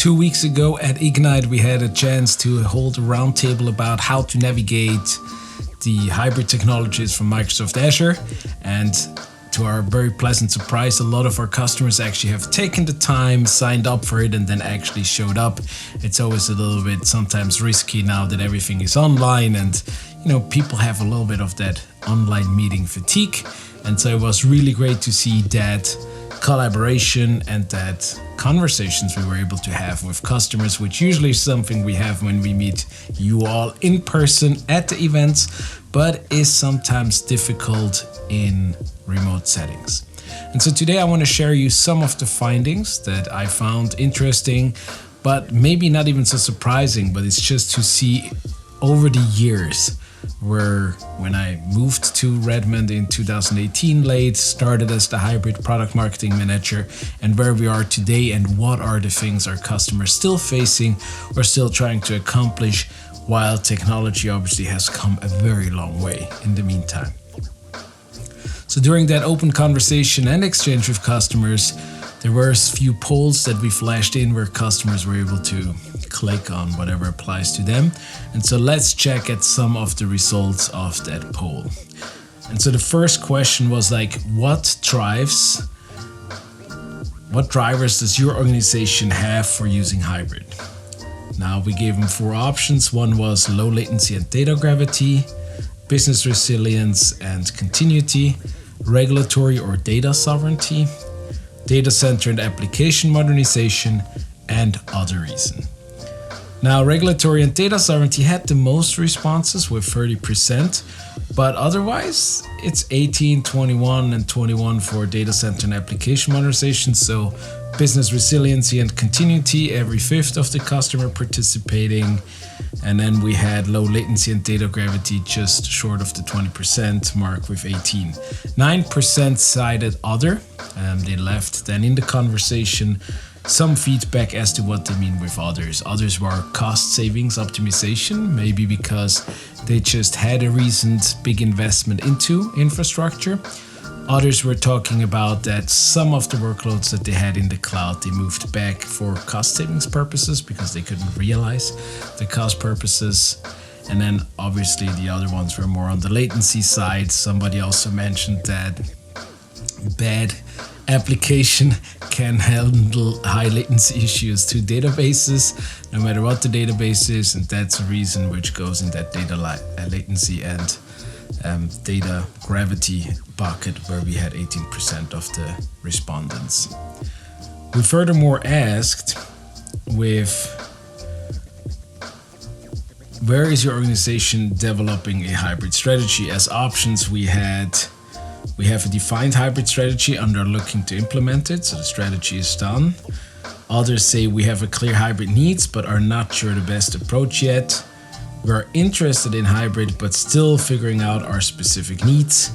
2 weeks ago at Ignite, we had a chance to hold a roundtable about how to navigate the hybrid technologies from Microsoft Azure. And to our very pleasant surprise, a lot of our customers actually have taken the time, signed up for it, and then actually showed up. It's always a little bit sometimes risky now that everything is online, and people have a little bit of that online meeting fatigue. And so it was really great to see that collaboration and that conversations we were able to have with customers, which usually is something we have when we meet you all in person at the events, but is sometimes difficult in remote settings. And so today I want to share you some of the findings that I found interesting, but maybe not even so surprising, but it's just to see over the years where when I moved to Redmond in 2018 late, started as the hybrid product marketing manager, and where we are today and what are the things our customers still facing or still trying to accomplish, while technology obviously has come a very long way in the meantime. So during that open conversation and exchange with customers, there were a few polls that we flashed in where customers were able to click on whatever applies to them. And so let's check at some of the results of that poll. And so the first question was what drivers does your organization have for using hybrid? Now we gave them 4 options. One was low latency and data gravity, business resilience and continuity, regulatory or data sovereignty, data center and application modernization, and other reason. Now, regulatory and data sovereignty had the most responses with 30%, but otherwise it's 18, 21, and 21 for data center and application modernization. So business resiliency and continuity, every 5th of the customer participating. And then we had low latency and data gravity just short of the 20% mark with 18. 9% cited other. They left then in the conversation some feedback as to what they mean with others. Others were cost savings optimization, maybe because they just had a recent big investment into infrastructure. Others were talking about that some of the workloads that they had in the cloud, they moved back for cost savings purposes because they couldn't realize the cost purposes. And then obviously the other ones were more on the latency side. Somebody also mentioned that bad application can handle high latency issues to databases, no matter what the database is, and that's a reason which goes in that data latency and data gravity bucket, where we had 18% of the respondents. We furthermore asked where is your organization developing a hybrid strategy? As options we have a defined hybrid strategy and are looking to implement it, so the strategy is done. Others say we have a clear hybrid needs but are not sure the best approach yet. We're interested in hybrid but still figuring out our specific needs.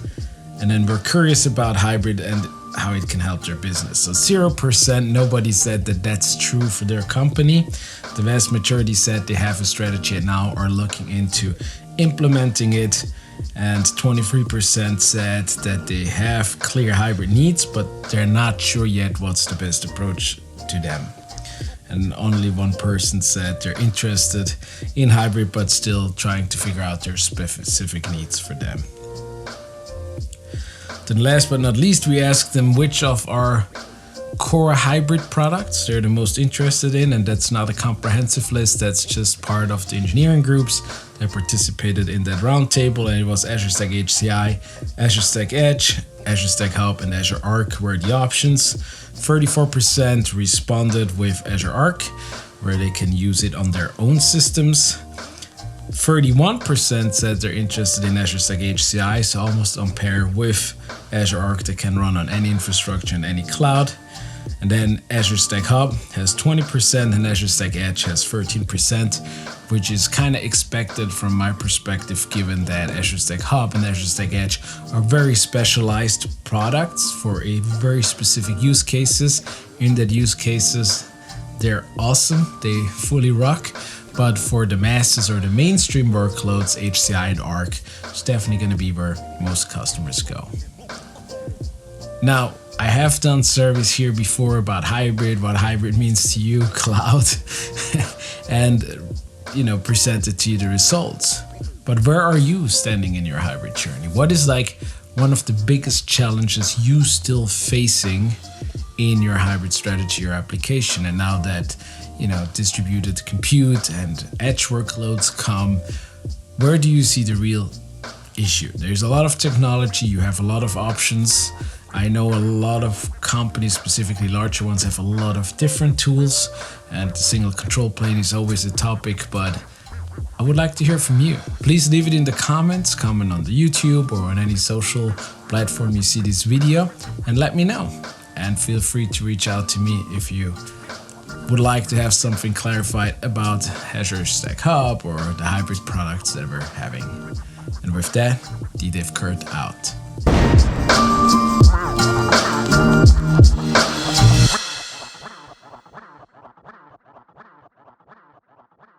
And then we're curious about hybrid and how it can help their business. So 0%, nobody said that that's true for their company. The vast majority said they have a strategy and now are looking into implementing it. And 23% said that they have clear hybrid needs, but they're not sure yet what's the best approach to them. And only 1% said they're interested in hybrid, but still trying to figure out their specific needs for them. Then last but not least, we asked them which of our core hybrid products they're the most interested in, and that's not a comprehensive list, that's just part of the engineering groups that participated in that roundtable, and it was Azure Stack HCI, Azure Stack Edge, Azure Stack Hub, and Azure Arc were the options. 34% responded with Azure Arc, where they can use it on their own systems. 31% said they're interested in Azure Stack HCI, so almost on par with Azure Arc that can run on any infrastructure and any cloud. And then Azure Stack Hub has 20% and Azure Stack Edge has 13%, which is kind of expected from my perspective, given that Azure Stack Hub and Azure Stack Edge are very specialized products for a very specific use cases. In that use cases, they're awesome, they fully rock. But for the masses or the mainstream workloads, HCI and Arc is definitely going to be where most customers go. Now, I have done surveys here before about hybrid, what hybrid means to you, cloud, and presented to you the results. But where are you standing in your hybrid journey? What is like one of the biggest challenges you still facing in your hybrid strategy or application? And now that distributed compute and edge workloads come, where do you see the real issue? There's a lot of technology, you have a lot of options. I know a lot of companies, specifically larger ones, have a lot of different tools, and the single control plane is always a topic, but I would like to hear from you. Please leave it in the comments, comment on the YouTube or on any social platform you see this video, and let me know. And feel free to reach out to me if you would like to have something clarified about Azure Stack Hub or the hybrid products that we're having. And with that, DDevKurt out.